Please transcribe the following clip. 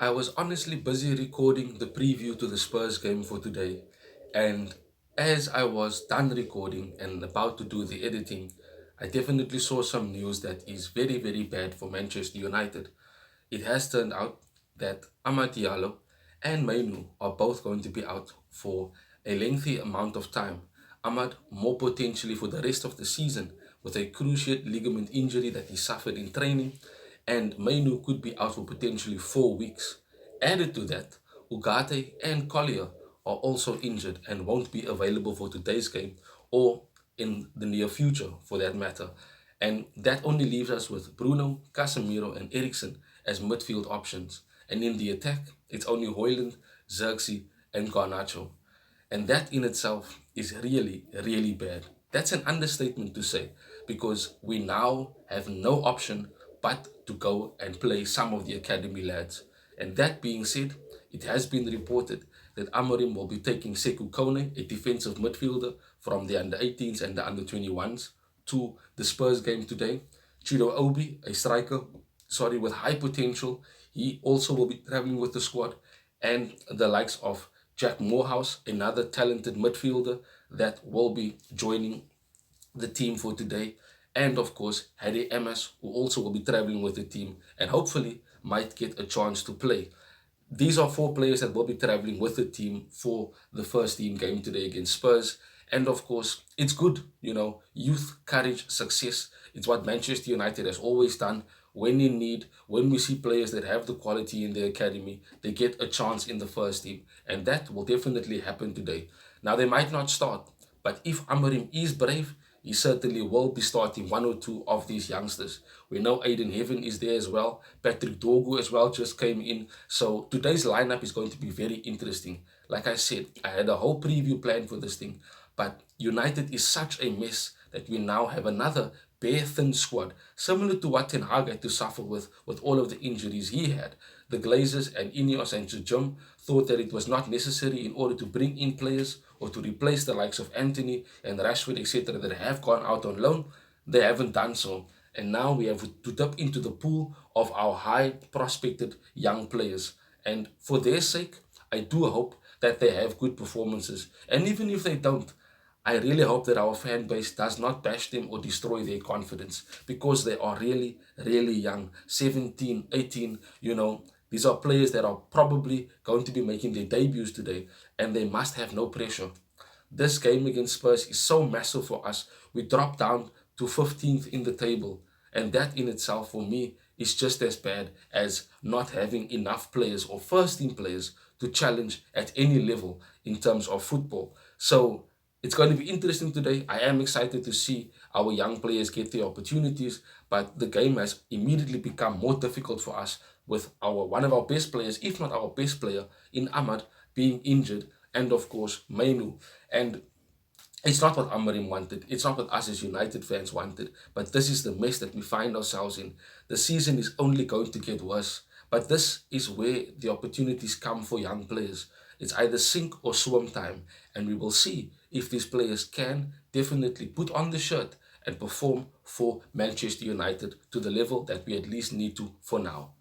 I was honestly busy recording the preview to the Spurs game for today, and as I was done recording and about to do the editing, I definitely saw some news that is very, very bad for Manchester United. It has turned out that Amad Diallo and Mainu are both going to be out for a lengthy amount of time. Ahmad more potentially for the rest of the season with a cruciate ligament injury that he suffered in training, and Mainu could be out for potentially 4 weeks. Added to that, Ugarte and Collier are also injured and won't be available for today's game or in the near future for that matter. And that only leaves us with Bruno, Casemiro, and Eriksen as midfield options. And in the attack, it's only Hoyland, Xerxes, and Garnacho. And that in itself is really, really bad. That's an understatement to say because we now have no option but to go and play some of the academy lads. And that being said, it has been reported that Amorim will be taking Sekou Kone, a defensive midfielder from the under 18s and the under 21s, to the Spurs game today. Chido Obi, a striker, with high potential, he also will be traveling with the squad, and the likes of Jack Morehouse, another talented midfielder that will be joining the team for today. And of course, Harry Emas, who also will be traveling with the team and hopefully might get a chance to play. These are four players that will be traveling with the team for the first team game today against Spurs. And of course, it's good, youth, courage, success. It's what Manchester United has always done. When in need, when we see players that have the quality in their academy, they get a chance in the first team. And that will definitely happen today. Now, they might not start, but if Amorim is brave, he certainly will be starting one or two of these youngsters. We know Aiden Heaven is there as well. Patrick Dorgu as well just came in. So today's lineup is going to be very interesting. Like I said, I had a whole preview plan for this thing. But United is such a mess that we now have another bare thin squad, similar to what Ten Hag had to suffer with all of the injuries he had. The Glazers and Ineos and Jim thought that it was not necessary in order to bring in players or to replace the likes of Anthony and Rashford, etc., that have gone out on loan. They haven't done so. And now we have to dip into the pool of our high prospected young players. And for their sake, I do hope that they have good performances. And even if they don't, I really hope that our fan base does not bash them or destroy their confidence because they are really, really young. 17, 18, these are players that are probably going to be making their debuts today and they must have no pressure. This game against Spurs is so massive for us. We dropped down to 15th in the table. And that in itself, for me, is just as bad as not having enough players or first team players to challenge at any level in terms of football. So it's going to be interesting today. I am excited to see our young players get the opportunities, but the game has immediately become more difficult for us with one of our best players, if not our best player, in Ahmad being injured, and of course Mainu. And it's not what Amarim wanted. It's not what us as United fans wanted. But this is the mess that we find ourselves in. The season is only going to get worse. But this is where the opportunities come for young players. It's either sink or swim time. And we will see if these players can definitely put on the shirt and perform for Manchester United to the level that we at least need to for now.